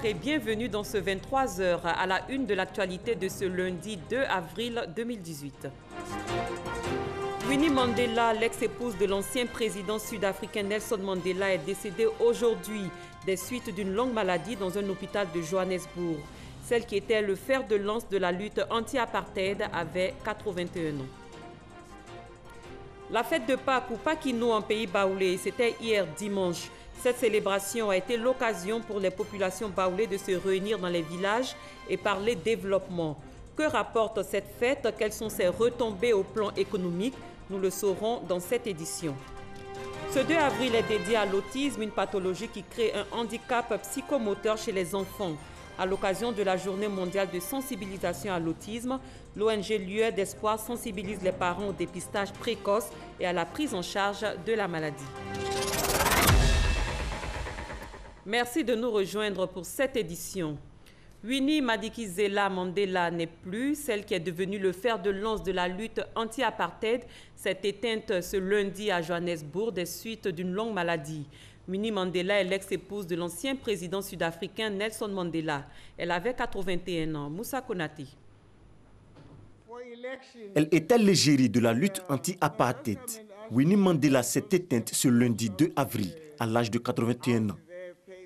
Bonsoir et bienvenue dans ce 23h à la une de l'actualité de ce lundi 2 avril 2018. Winnie Mandela, l'ex-épouse de l'ancien président sud-africain Nelson Mandela, est décédée aujourd'hui des suites d'une longue maladie dans un hôpital de Johannesburg. Celle qui était le fer de lance de la lutte anti-apartheid avait 81 ans. La fête de Pâques ou Pakino en pays baoulé, c'était hier dimanche. Cette célébration a été l'occasion pour les populations baoulées de se réunir dans les villages et parler développement. Que rapporte cette fête? Quelles sont ses retombées au plan économique? Nous le saurons dans cette édition. Ce 2 avril est dédié à l'autisme, une pathologie qui crée un handicap psychomoteur chez les enfants. À l'occasion de la Journée mondiale de sensibilisation à l'autisme, l'ONG Lieu d'Espoir sensibilise les parents au dépistage précoce et à la prise en charge de la maladie. Merci de nous rejoindre pour cette édition. Winnie Madikizela Mandela n'est plus, celle qui est devenue le fer de lance de la lutte anti-apartheid, s'est éteinte ce lundi à Johannesburg des suites d'une longue maladie. Winnie Mandela est l'ex-épouse de l'ancien président sud-africain Nelson Mandela. Elle avait 81 ans. Moussa Konati. Elle était l'égérie de la lutte anti-apartheid. Winnie Mandela s'est éteinte ce lundi 2 avril à l'âge de 81 ans.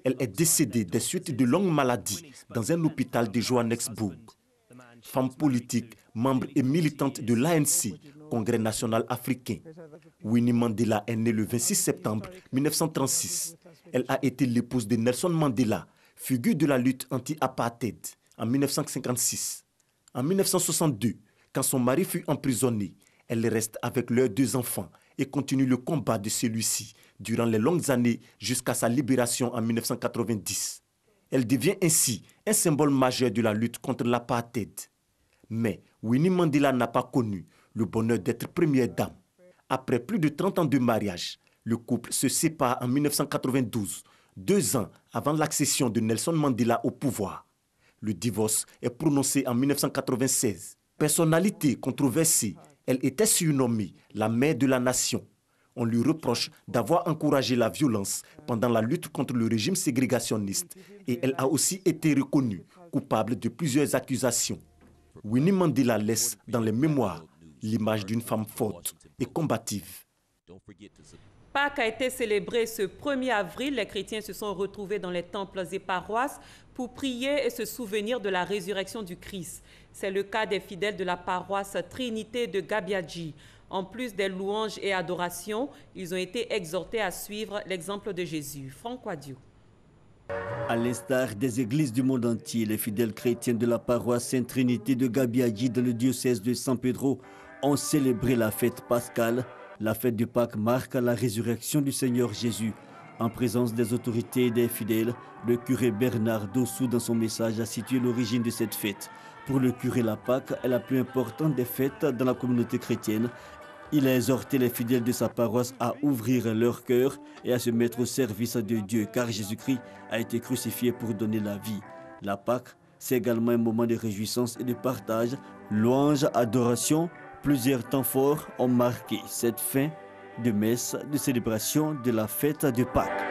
Elle est décédée des suites de longues maladies dans un hôpital de Johannesburg. Femme politique, membre et militante de l'ANC, Congrès national africain. Winnie Mandela est née le 26 septembre 1936. Elle a été l'épouse de Nelson Mandela, figure de la lutte anti-apartheid, en 1956. En 1962, quand son mari fut emprisonné, elle reste avec leurs 2 enfants et continue le combat de celui-ci durant les longues années jusqu'à sa libération en 1990. Elle devient ainsi un symbole majeur de la lutte contre l'apartheid. Mais Winnie Mandela n'a pas connu le bonheur d'être première dame. Après plus de 30 ans de mariage, le couple se sépare en 1992, 2 ans avant l'accession de Nelson Mandela au pouvoir. Le divorce est prononcé en 1996. Personnalité controversée, elle était surnommée la mère de la nation. On lui reproche d'avoir encouragé la violence pendant la lutte contre le régime ségrégationniste et elle a aussi été reconnue coupable de plusieurs accusations. Winnie Mandela laisse dans les mémoires l'image d'une femme forte et combative. Pâques a été célébré ce 1er avril. Les chrétiens se sont retrouvés dans les temples et paroisses pour prier et se souvenir de la résurrection du Christ. C'est le cas des fidèles de la paroisse Trinité de Gabiadji. En plus des louanges et adorations, ils ont été exhortés à suivre l'exemple de Jésus. Franck Wadiou. À l'instar des églises du monde entier, les fidèles chrétiens de la paroisse Sainte-Trinité de Gabiadji dans le diocèse de San Pedro ont célébré la fête pascale. La fête de Pâques marque la résurrection du Seigneur Jésus. En présence des autorités et des fidèles, le curé Bernard Dossou, dans son message, a situé l'origine de cette fête. Pour le curé, la Pâques est la plus importante des fêtes dans la communauté chrétienne. Il a exhorté les fidèles de sa paroisse à ouvrir leur cœur et à se mettre au service de Dieu, car Jésus-Christ a été crucifié pour donner la vie. La Pâques, c'est également un moment de réjouissance et de partage. Louange, adoration, plusieurs temps forts ont marqué cette fin de messe de célébration de la fête de Pâques.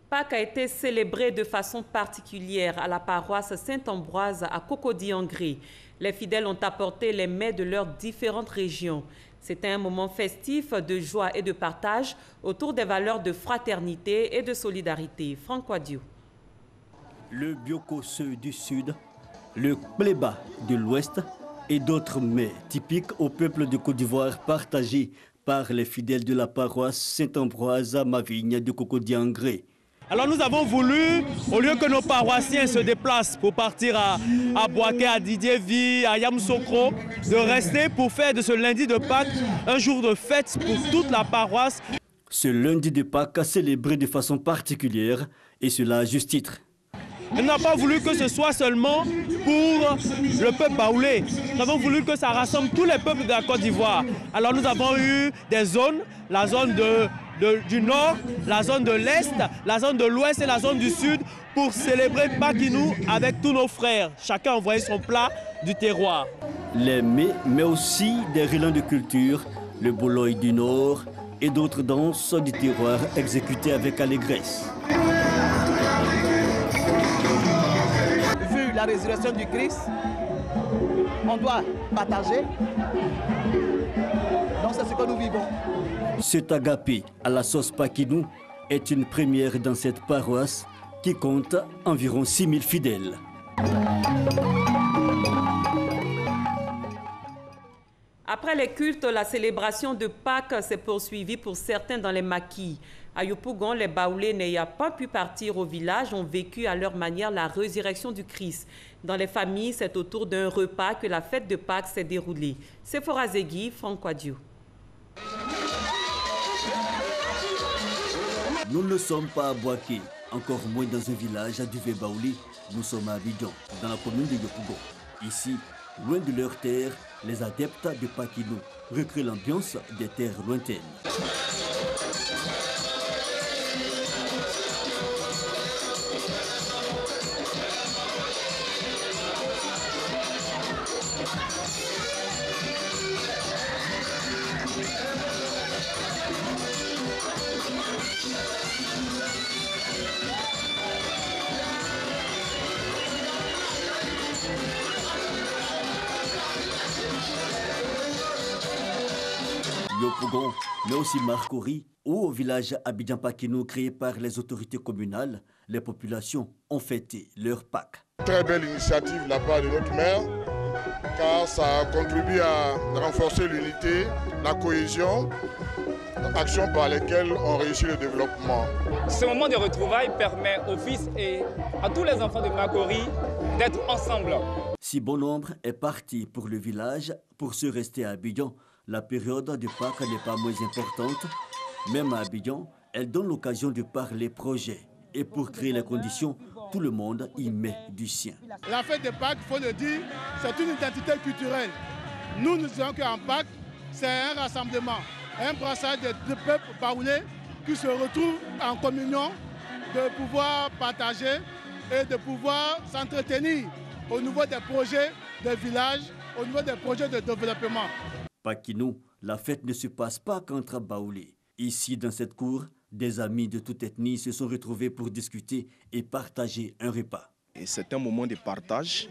Pâques a été célébré de façon particulière à la paroisse Saint-Ambroise à Cocody-en-Gré. Les fidèles ont apporté les mets de leurs différentes régions. C'était un moment festif de joie et de partage autour des valeurs de fraternité et de solidarité. Franck Wadiou. Le Biokosse du Sud, le Pléba de l'Ouest et d'autres mets typiques au peuple de Côte d'Ivoire partagés par les fidèles de la paroisse Saint-Ambroise à Mavigne de Cocody-en-Gré. Alors nous avons voulu, au lieu que nos paroissiens se déplacent pour partir à Boaké, à Didier-Vie, à Yamoussoukro, de rester pour faire de ce lundi de Pâques un jour de fête pour toute la paroisse. Ce lundi de Pâques a célébré de façon particulière, et cela à juste titre. Nous n'avons pas voulu que ce soit seulement pour le peuple baoulé. Nous avons voulu que ça rassemble tous les peuples de la Côte d'Ivoire. Alors nous avons eu des zones, la zone du nord, la zone de l'est, la zone de l'ouest et la zone du sud pour célébrer Pakinou avec tous nos frères. Chacun envoyait son plat du terroir. Les mets, mais aussi des relents de culture, le boloï du nord, et d'autres danses du terroir exécutées avec allégresse. Vu la résurrection du Christ, on doit partager. Donc c'est ce que nous vivons. Cet agapé à la sauce paquinou est une première dans cette paroisse qui compte environ 6000 fidèles. Après les cultes, la célébration de Pâques s'est poursuivie pour certains dans les maquis. À Yopougon, les Baoulés n'ayant pas pu partir au village ont vécu à leur manière la résurrection du Christ. Dans les familles, c'est autour d'un repas que la fête de Pâques s'est déroulée. Sephora Zegui, Franck Quadio. Nous ne sommes pas à Boaké, encore moins dans un village à Duvé-Baoulé. Nous sommes à Abidjan, dans la commune de Yopougon. Ici, loin de leur terre, les adeptes de Paquinou recréent l'ambiance des terres lointaines. Yopougon, mais aussi Marcory, ou au village Abidjan-Paquinou créé par les autorités communales, les populations ont fêté leur Pâques. Très belle initiative de la part de notre maire, car ça contribue à renforcer l'unité, la cohésion, actions par lesquelles on réussit le développement. Ce moment de retrouvailles permet aux fils et à tous les enfants de Marcory d'être ensemble. Si bon nombre est parti pour le village pour se rester à Abidjan, la période de Pâques n'est pas moins importante. Même à Abidjan, elle donne l'occasion de parler projet. Et pour créer les conditions, tout le monde y met du sien. La fête de Pâques, il faut le dire, c'est une identité culturelle. Nous disons qu'en Pâques, c'est un rassemblement, un brassage de peuples baoulés qui se retrouvent en communion, de pouvoir partager et de pouvoir s'entretenir au niveau des projets de village, au niveau des projets de développement. Paquinou, la fête ne se passe pas qu'entre Baoulés. Ici, dans cette cour, des amis de toute ethnie se sont retrouvés pour discuter et partager un repas. C'est un moment de partage.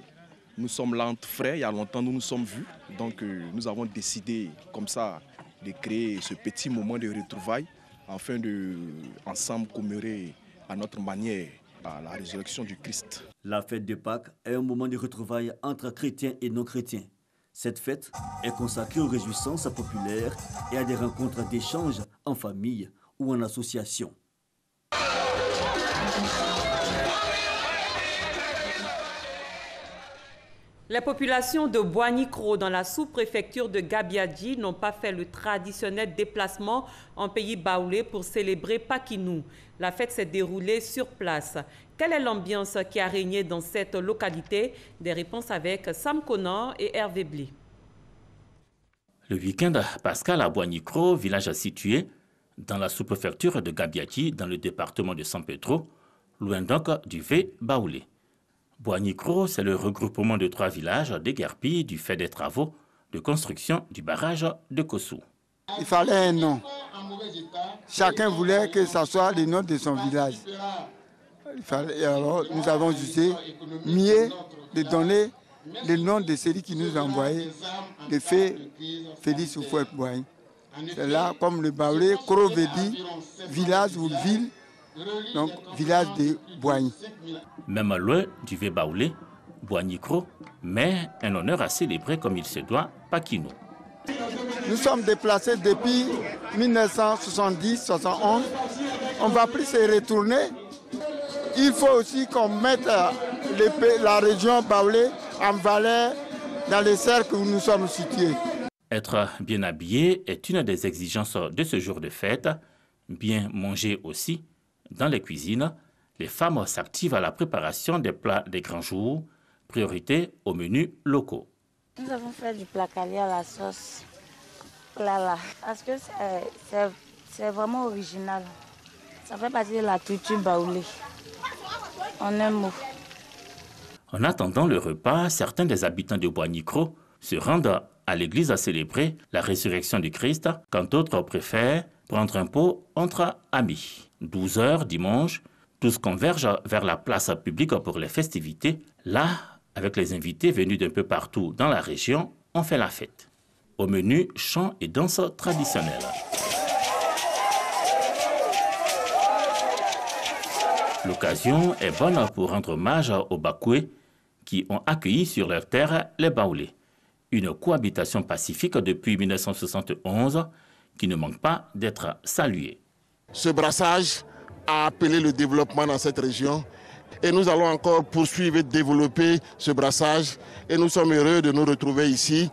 Nous sommes là entre frères, il y a longtemps nous nous sommes vus. Donc nous avons décidé comme ça de créer ce petit moment de retrouvailles afin de ensemble commémorer à notre manière à la résurrection du Christ. La fête de Pâques est un moment de retrouvailles entre chrétiens et non-chrétiens. Cette fête est consacrée aux réjouissances populaires et à des rencontres d'échange en famille ou en association. Les populations de Boigny-Cro dans la sous-préfecture de Gabiadji n'ont pas fait le traditionnel déplacement en pays baoulé pour célébrer Paquinou. La fête s'est déroulée sur place. Quelle est l'ambiance qui a régné dans cette localité? Des réponses avec Sam Conan et Hervé Blé. Le week-end pascal à Boigny-Cro, village situé dans la sous-préfecture de Gabiadji, dans le département de San Pedro, loin donc du Vé-Baoulé. Boigny-Cro, c'est le regroupement de 3 villages déguerpis du fait des travaux de construction du barrage de Kossou. Il fallait un nom. Chacun voulait que ce soit le nom de son village. Alors, nous avons jugé mieux de donner le nom de celui qui nous a envoyé, le fait Félix Houphouët-Boigny. C'est là, comme le Baoulé, Cro veut dire village ou ville, donc village de Boigny. Même loin du Vé-Baoulé, Boigny-Cro, mais un honneur à célébrer comme il se doit, Paquinou. Nous sommes déplacés depuis 1970-71. On ne va plus se retourner. Il faut aussi qu'on mette la région Baoulé en valeur dans les cercles où nous sommes situés. Être bien habillé est une des exigences de ce jour de fête. Bien manger aussi. Dans les cuisines, les femmes s'activent à la préparation des plats des grands jours, priorité aux menus locaux. Nous avons fait du placali à la sauce plala parce que c'est vraiment original. Ça fait partie de la culture baoulée. En un mot. En attendant le repas, certains des habitants de Boigny-Cro se rendent à l'église à célébrer la résurrection du Christ, quand d'autres préfèrent prendre un pot entre amis. 12 h dimanche, tous convergent vers la place publique pour les festivités. Là, avec les invités venus d'un peu partout dans la région, on fait la fête. Au menu, chants et danses traditionnelles. L'occasion est bonne pour rendre hommage aux Bakoué qui ont accueilli sur leur terre les Baoulés. Une cohabitation pacifique depuis 1971 qui ne manque pas d'être saluée. Ce brassage a appelé le développement dans cette région et nous allons encore poursuivre et développer ce brassage et nous sommes heureux de nous retrouver ici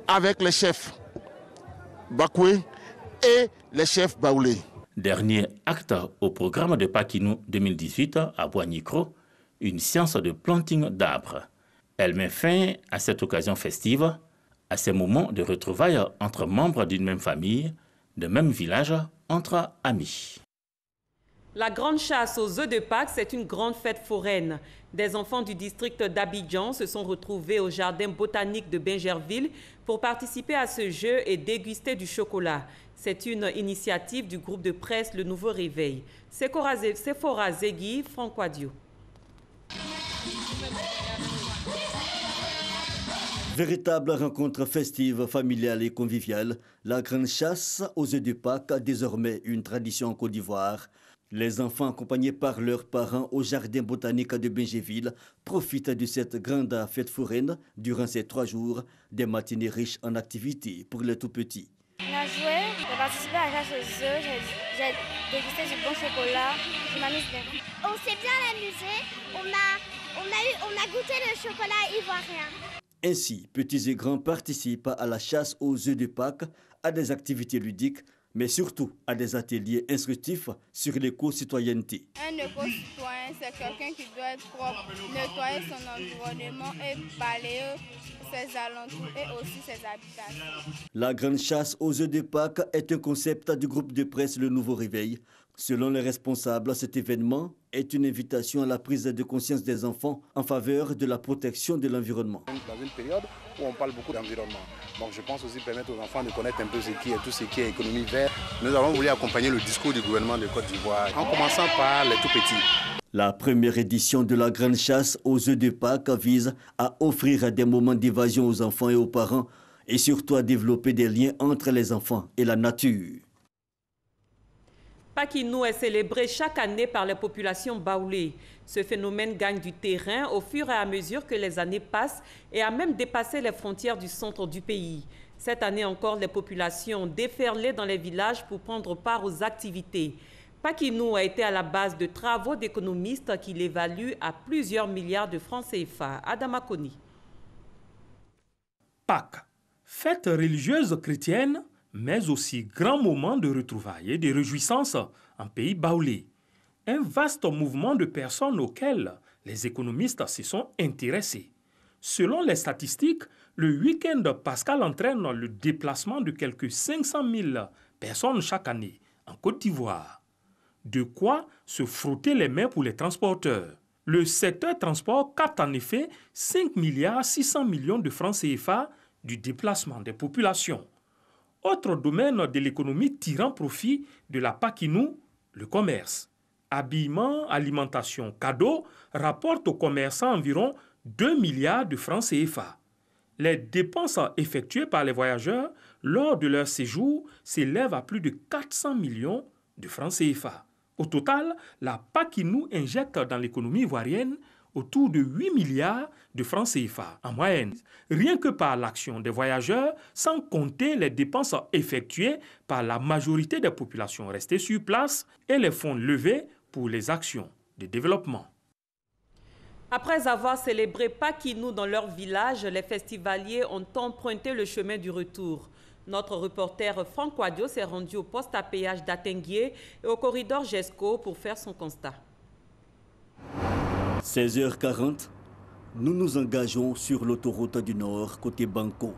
avec les chefs Bakoué et les chefs Baoulés. Dernier acte au programme de Pakinou 2018 à Boigny-Cros, une séance de planting d'arbres. Elle met fin à cette occasion festive, à ces moments de retrouvailles entre membres d'une même famille, d'un même village, entre amis. La grande chasse aux œufs de Pâques, c'est une grande fête foraine. Des enfants du district d'Abidjan se sont retrouvés au jardin botanique de Bingerville pour participer à ce jeu et déguster du chocolat. C'est une initiative du groupe de presse Le Nouveau Réveil. Sephora Zegui, Franck Wadio. Véritable rencontre festive, familiale et conviviale, la grande chasse aux œufs de Pâques a désormais une tradition en Côte d'Ivoire. Les enfants accompagnés par leurs parents au jardin botanique de Bingerville profitent de cette grande fête foraine durant ces 3 jours, des matinées riches en activités pour les tout-petits. On a joué, j'ai participé à la chasse aux œufs, j'ai dégusté du bon chocolat, je m'amuse bien. On s'est bien amusé, on a goûté le chocolat ivoirien. Ainsi, petits et grands participent à la chasse aux œufs de Pâques, à des activités ludiques, mais surtout à des ateliers instructifs sur l'éco-citoyenneté. Un éco-citoyen, c'est quelqu'un qui doit être propre, nettoyer son environnement et balayer ses alentours et aussi ses habitations. La grande chasse aux œufs de Pâques est un concept du groupe de presse Le Nouveau Réveil. Selon les responsables, cet événement est une invitation à la prise de conscience des enfants en faveur de la protection de l'environnement. Dans une période où on parle beaucoup d'environnement, donc je pense aussi permettre aux enfants de connaître un peu tout ce qui est économie verte. Nous avons voulu accompagner le discours du gouvernement de Côte d'Ivoire en commençant par les tout-petits. La première édition de la grande chasse aux œufs de Pâques vise à offrir des moments d'évasion aux enfants et aux parents et surtout à développer des liens entre les enfants et la nature. Pakinou est célébré chaque année par les populations baoulées. Ce phénomène gagne du terrain au fur et à mesure que les années passent et a même dépassé les frontières du centre du pays. Cette année encore, les populations ont déferlé dans les villages pour prendre part aux activités. Pakinou a été à la base de travaux d'économistes qui l'évaluent à plusieurs milliards de francs CFA. Adama Koni. Pâques, fête religieuse chrétienne, mais aussi grand moment de retrouvailles et de réjouissance en pays baoulé. Un vaste mouvement de personnes auxquelles les économistes se sont intéressés. Selon les statistiques, le week-end pascal entraîne le déplacement de quelques 500 000 personnes chaque année en Côte d'Ivoire. De quoi se frotter les mains pour les transporteurs. Le secteur transport capte en effet 5 600 millions de francs CFA du déplacement des populations. Autre domaine de l'économie tirant profit de la Pakinou, le commerce. Habillement, alimentation, cadeaux rapportent aux commerçants environ 2 milliards de francs CFA. Les dépenses effectuées par les voyageurs lors de leur séjour s'élèvent à plus de 400 millions de francs CFA. Au total, la Pakinou injecte dans l'économie ivoirienne autour de 8 milliards de francs CFA en moyenne, rien que par l'action des voyageurs, sans compter les dépenses effectuées par la majorité des populations restées sur place et les fonds levés pour les actions de développement. Après avoir célébré Pakinou dans leur village, les festivaliers ont emprunté le chemin du retour. Notre reporter Franck Wadio s'est rendu au poste à péage d'Atenguier et au corridor GESCO pour faire son constat. 16h40, nous nous engageons sur l'autoroute du Nord, côté Banco.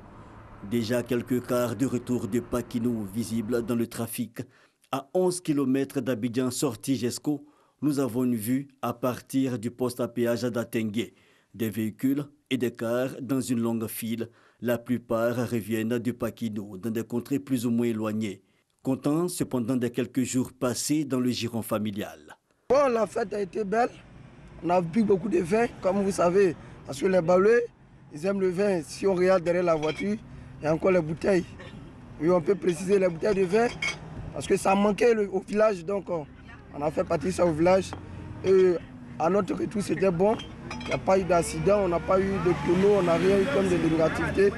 Déjà quelques quarts de retour de Pakinou visibles dans le trafic. À 11 km d'Abidjan sortie GESCO, nous avons une vue à partir du poste à péage d'Atenguier. Des véhicules et des cars dans une longue file. La plupart reviennent de Pakinou, dans des contrées plus ou moins éloignées. content cependant des quelques jours passés dans le giron familial. Bon, la fête a été belle. On a bu beaucoup de vin, comme vous savez, parce que les Baoulés, ils aiment le vin. Si on regarde derrière la voiture, il y a encore les bouteilles. Oui, on peut préciser les bouteilles de vin, parce que ça manquait au village, donc on a fait partir ça au village. Et à notre retour, c'était bon. Il n'y a pas eu d'accident, on n'a pas eu de tonneau, on n'a rien eu comme de négativité.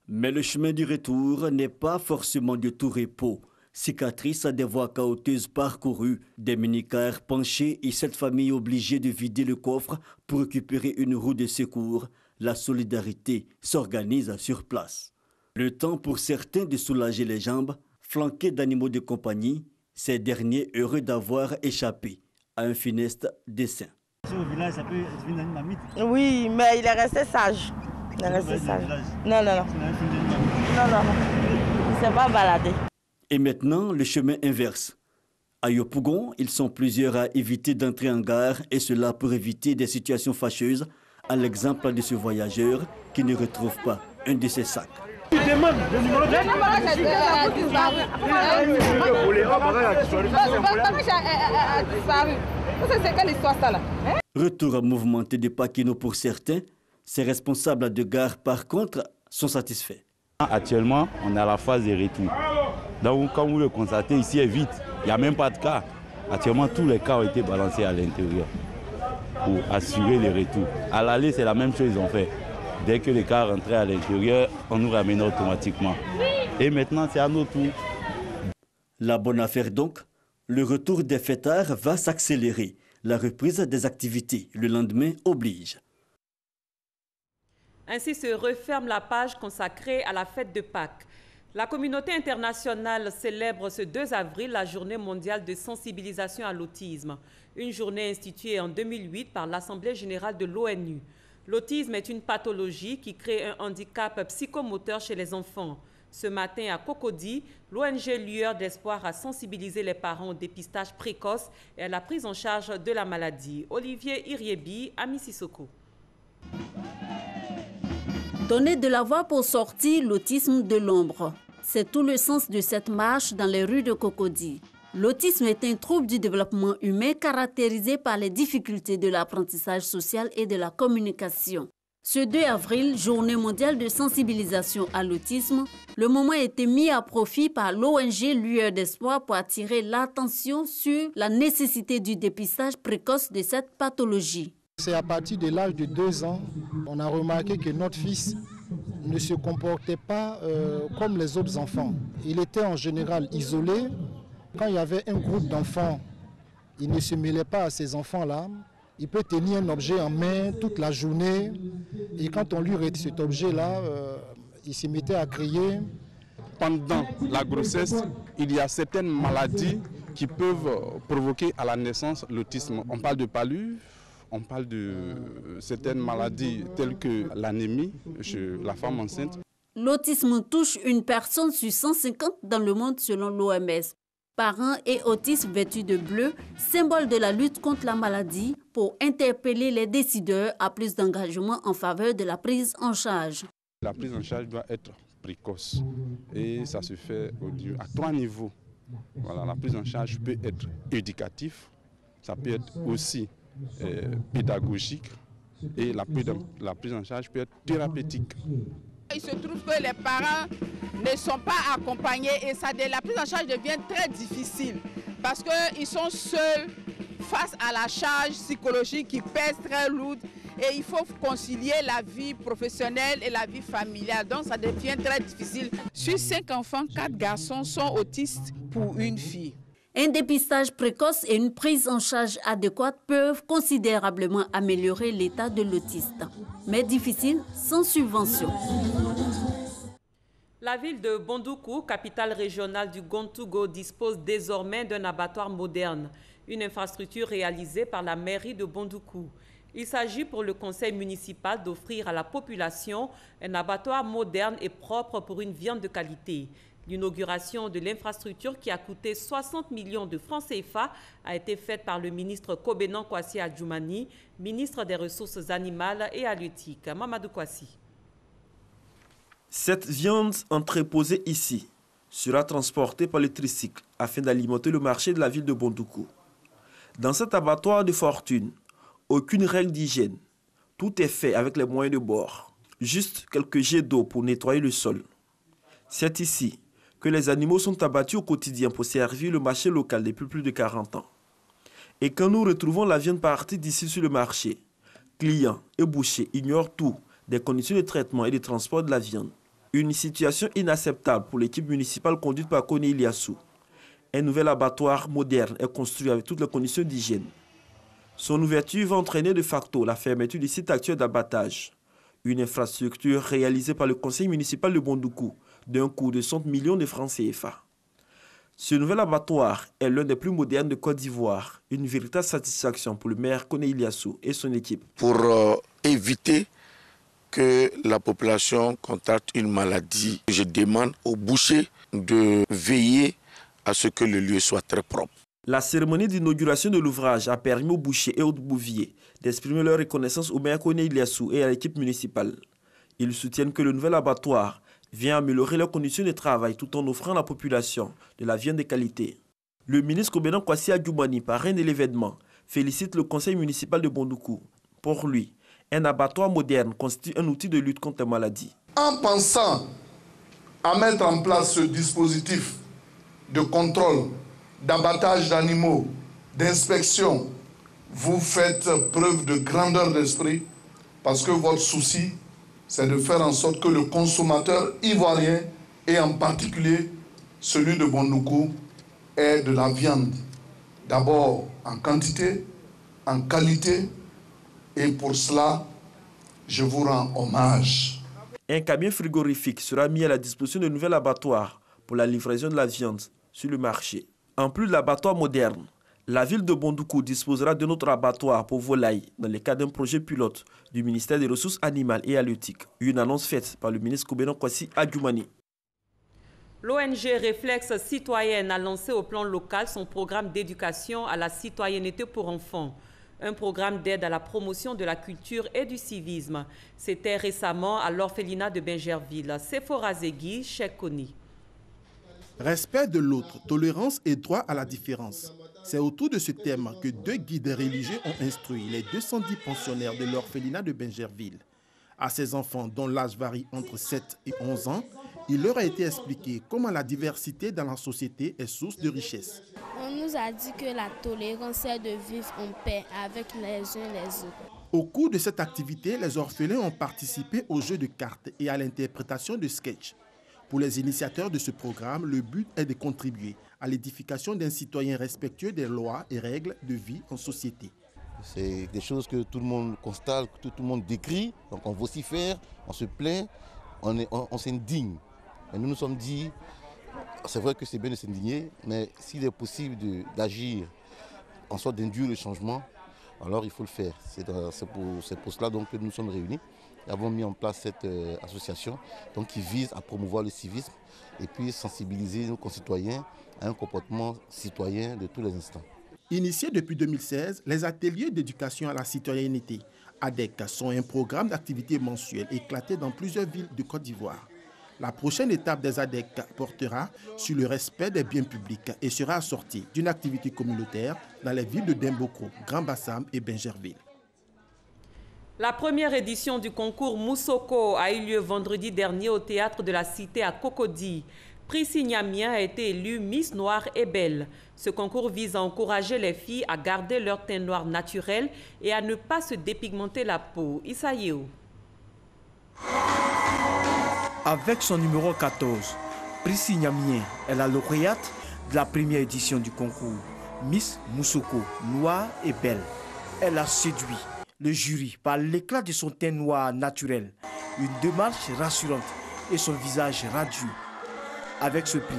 Mais le chemin du retour n'est pas forcément de tout repos. Cicatrices à des voies chaotiques parcourues, des mini-cars penchés et cette famille obligée de vider le coffre pour récupérer une roue de secours. La solidarité s'organise sur place. Le temps pour certains de soulager les jambes, flanqués d'animaux de compagnie, ces derniers heureux d'avoir échappé à un funeste dessein. Au village, ça peut être une mamite. Oui, mais il est resté sage. Il est resté sage. Non, non, non. Non, non, non. Il ne s'est pas baladé. Et maintenant, le chemin inverse. À Yopougon, ils sont plusieurs à éviter d'entrer en gare et cela pour éviter des situations fâcheuses, à l'exemple de ce voyageur qui ne retrouve pas un de ses sacs. Retour mouvementé de Pakino pour certains, ces responsables de gare par contre sont satisfaits. Actuellement, on est à la phase de retour. Donc, comme vous le constatez, ici est vide. Il n'y a même pas de car. Actuellement, tous les cars ont été balancés à l'intérieur pour assurer le retour. À l'aller, c'est la même chose qu'ils ont fait. Dès que les cars rentraient à l'intérieur, on nous ramenait automatiquement. Et maintenant, c'est à notre tour. La bonne affaire donc, le retour des fêtards va s'accélérer. La reprise des activités le lendemain oblige. Ainsi se referme la page consacrée à la fête de Pâques. La communauté internationale célèbre ce 2 avril la journée mondiale de sensibilisation à l'autisme, une journée instituée en 2008 par l'Assemblée générale de l'ONU. L'autisme est une pathologie qui crée un handicap psychomoteur chez les enfants. Ce matin à Cocody, l'ONG Lueur d'Espoir a sensibilisé les parents au dépistage précoce et à la prise en charge de la maladie. Olivier Iriebi, à Mississauga. Donner de la voix pour sortir l'autisme de l'ombre. C'est tout le sens de cette marche dans les rues de Cocody. L'autisme est un trouble du développement humain caractérisé par les difficultés de l'apprentissage social et de la communication. Ce 2 avril, journée mondiale de sensibilisation à l'autisme, le moment a été mis à profit par l'ONG Lueur d'Espoir pour attirer l'attention sur la nécessité du dépistage précoce de cette pathologie. C'est à partir de l'âge de 2 ans, on a remarqué que notre fils ne se comportait pas comme les autres enfants. Il était en général isolé. Quand il y avait un groupe d'enfants, il ne se mêlait pas à ces enfants-là. Il peut tenir un objet en main toute la journée. Et quand on lui retire cet objet-là, il se mettait à crier. Pendant la grossesse, il y a certaines maladies qui peuvent provoquer à la naissance l'autisme. On parle de palu. On parle de certaines maladies telles que l'anémie chez la femme enceinte. L'autisme touche une personne sur 150 dans le monde selon l'OMS. Parents et autistes vêtus de bleu, symbole de la lutte contre la maladie, pour interpeller les décideurs à plus d'engagement en faveur de la prise en charge. La prise en charge doit être précoce et ça se fait à 3 niveaux. Voilà, la prise en charge peut être éducative, ça peut être aussi pédagogique et la prise en charge peut être thérapeutique. Il se trouve que les parents ne sont pas accompagnés et la prise en charge devient très difficile parce qu'ils sont seuls face à la charge psychologique qui pèse très lourde et il faut concilier la vie professionnelle et la vie familiale. Donc ça devient très difficile. Sur 5 enfants, 4 garçons sont autistes pour une fille. Un dépistage précoce et une prise en charge adéquate peuvent considérablement améliorer l'état de l'autiste, mais difficile sans subvention. La ville de Bondoukou, capitale régionale du Gontougo, dispose désormais d'un abattoir moderne, une infrastructure réalisée par la mairie de Bondoukou. Il s'agit pour le conseil municipal d'offrir à la population un abattoir moderne et propre pour une viande de qualité. L'inauguration de l'infrastructure qui a coûté 60 millions de francs CFA a été faite par le ministre Kobenan Kwasi Adjoumani, ministre des Ressources animales et halieutiques. Mamadou Kwasi. Cette viande entreposée ici sera transporté par le tricycle afin d'alimenter le marché de la ville de Bondoukou. Dans cet abattoir de fortune, aucune règle d'hygiène. Tout est fait avec les moyens de bord. Juste quelques jets d'eau pour nettoyer le sol. C'est ici que les animaux sont abattus au quotidien pour servir le marché local depuis plus de 40 ans. Et quand nous retrouvons la viande partie d'ici sur le marché, clients et bouchers ignorent tout des conditions de traitement et de transport de la viande. Une situation inacceptable pour l'équipe municipale conduite par Kone Iliassou. Un nouvel abattoir moderne est construit avec toutes les conditions d'hygiène. Son ouverture va entraîner de facto la fermeture du site actuel d'abattage. Une infrastructure réalisée par le conseil municipal de Bondoukou d'un coût de 100 millions de francs CFA. Ce nouvel abattoir est l'un des plus modernes de Côte d'Ivoire. Une véritable satisfaction pour le maire Kone Iliassou et son équipe. Pour éviter que la population contracte une maladie, je demande aux bouchers de veiller à ce que le lieu soit très propre. La cérémonie d'inauguration de l'ouvrage a permis aux bouchers et aux bouviers d'exprimer leur reconnaissance au maire Kone Iliassou et à l'équipe municipale. Ils soutiennent que le nouvel abattoir vient améliorer leurs conditions de travail tout en offrant à la population de la viande de qualité. Le ministre Kobenan Kwasi Adjoumani, parrain de l'événement, félicite le conseil municipal de Bondoukou. Pour lui, un abattoir moderne constitue un outil de lutte contre les maladies. En pensant à mettre en place ce dispositif de contrôle, d'abattage d'animaux, d'inspection, vous faites preuve de grandeur d'esprit parce que votre souci, c'est de faire en sorte que le consommateur ivoirien, et en particulier celui de Bondoukou, ait de la viande. D'abord en quantité, en qualité, et pour cela, je vous rends hommage. Un camion frigorifique sera mis à la disposition de nouvel abattoir pour la livraison de la viande sur le marché. En plus de l'abattoir moderne, la ville de Bondoukou disposera d'un autre abattoir pour volailles dans le cadre d'un projet pilote du ministère des Ressources animales et halieutiques. Une annonce faite par le ministre Kobenan Kwasi Adjoumani. L'ONG Réflexe Citoyenne a lancé au plan local son programme d'éducation à la citoyenneté pour enfants. Un programme d'aide à la promotion de la culture et du civisme. C'était récemment à l'orphelinat de Bingerville. Sephora Zegui, Cheikh Koni. Respect de l'autre, tolérance et droit à la différence. C'est autour de ce thème que 2 guides religieux ont instruit les 210 pensionnaires de l'orphelinat de Bingerville. À ces enfants dont l'âge varie entre 7 et 11 ans, il leur a été expliqué comment la diversité dans la société est source de richesse. On nous a dit que la tolérance est de vivre en paix avec les uns les autres. Au cours de cette activité, les orphelins ont participé au jeu de cartes et à l'interprétation de sketchs. Pour les initiateurs de ce programme, le but est de contribuer à l'édification d'un citoyen respectueux des lois et règles de vie en société. C'est des choses que tout le monde constate, que tout le monde décrit, donc on vocifère, on se plaint, on s'indigne. Et nous nous sommes dit, c'est vrai que c'est bien de s'indigner, mais s'il est possible d'agir en sorte d'induire le changement, alors il faut le faire. C'est pour cela donc que nous sommes réunis. Nous avons mis en place cette association donc, qui vise à promouvoir le civisme et puis sensibiliser nos concitoyens à un comportement citoyen de tous les instants. Initiés depuis 2016, les ateliers d'éducation à la citoyenneté ADEC sont un programme d'activités mensuelles éclaté dans plusieurs villes de Côte d'Ivoire. La prochaine étape des ADEC portera sur le respect des biens publics et sera assortie d'une activité communautaire dans les villes de Demboko, Grand-Bassam et Bingerville. La première édition du concours Moussoko a eu lieu vendredi dernier au théâtre de la Cité à Cocody. Prissy Niamien a été élue Miss Noire et Belle. Ce concours vise à encourager les filles à garder leur teint noir naturel et à ne pas se dépigmenter la peau. Issa Yeo. Avec son numéro 14, Prissy Niamien est la lauréate de la première édition du concours Miss Moussoko, Noire et Belle. Elle a séduit le jury par l'éclat de son teint noir naturel, une démarche rassurante et son visage radieux. Avec ce prix,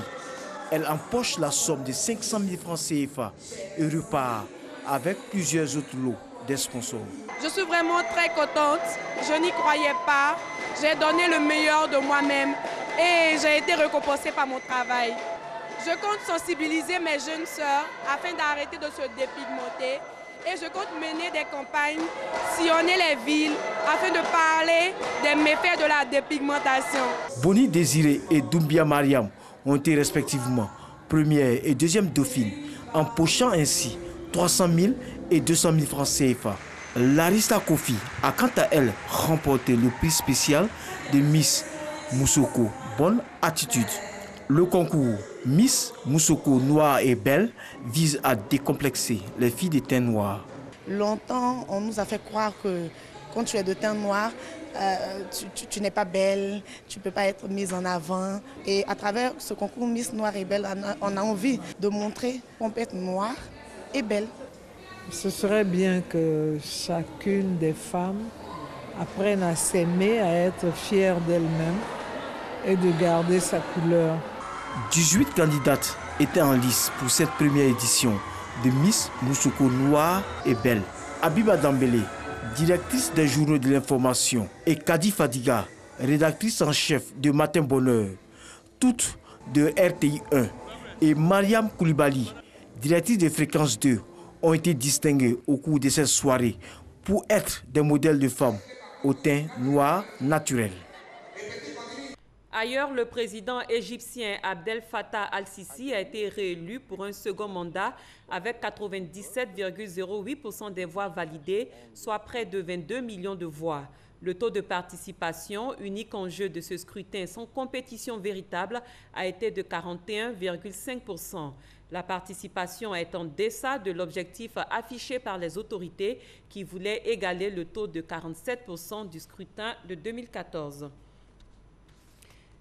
elle empoche la somme de 500 000 francs CFA et repart avec plusieurs autres lots des sponsors. Je suis vraiment très contente, je n'y croyais pas, j'ai donné le meilleur de moi-même et j'ai été récompensée par mon travail. Je compte sensibiliser mes jeunes sœurs afin d'arrêter de se dépigmenter. Et je compte mener des campagnes, sillonner les villes, afin de parler des méfaits de la dépigmentation. Boni Désiré et Doumbia Mariam ont été respectivement première et deuxième dauphine, empochant ainsi 300 000 et 200 000 francs CFA. Larissa Kofi a quant à elle remporté le prix spécial de Miss Moussoko Bonne Attitude. Le concours Miss Moussoko Noire et Belle vise à décomplexer les filles de teint noir. Longtemps, on nous a fait croire que quand tu es de teint noir, tu n'es pas belle, tu ne peux pas être mise en avant. Et à travers ce concours Miss Noire et Belle, on a envie de montrer qu'on peut être noire et belle. Ce serait bien que chacune des femmes apprenne à s'aimer, à être fière d'elle-même et de garder sa couleur. 18 candidates étaient en lice pour cette première édition de Miss Moussoko Noire et Belle. Abiba Dambélé, directrice des journaux de l'information, et Kadi Fadiga, rédactrice en chef de Matin Bonheur, toutes de RTI 1, et Mariam Koulibaly, directrice de Fréquence 2, ont été distinguées au cours de cette soirée pour être des modèles de femmes au teint noir naturel. Ailleurs, le président égyptien Abdel Fattah al-Sisi a été réélu pour un second mandat avec 97,08% des voix validées, soit près de 22 millions de voix. Le taux de participation, unique enjeu de ce scrutin sans compétition véritable, a été de 41,5%. La participation est en deçà de l'objectif affiché par les autorités qui voulaient égaler le taux de 47% du scrutin de 2014.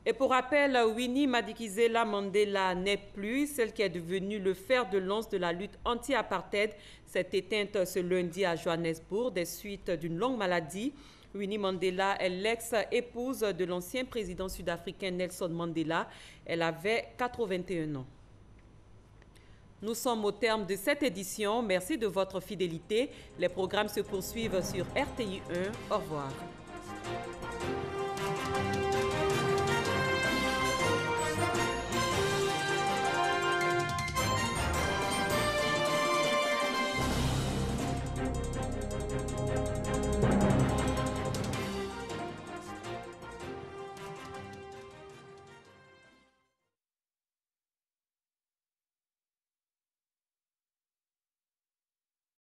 Et pour rappel, Winnie Madikizela Mandela n'est plus, celle qui est devenue le fer de lance de la lutte anti-apartheid, s'est éteinte ce lundi à Johannesburg des suites d'une longue maladie. Winnie Mandela est l'ex-épouse de l'ancien président sud-africain Nelson Mandela. Elle avait 81 ans. Nous sommes au terme de cette édition. Merci de votre fidélité. Les programmes se poursuivent sur RTI 1. Au revoir.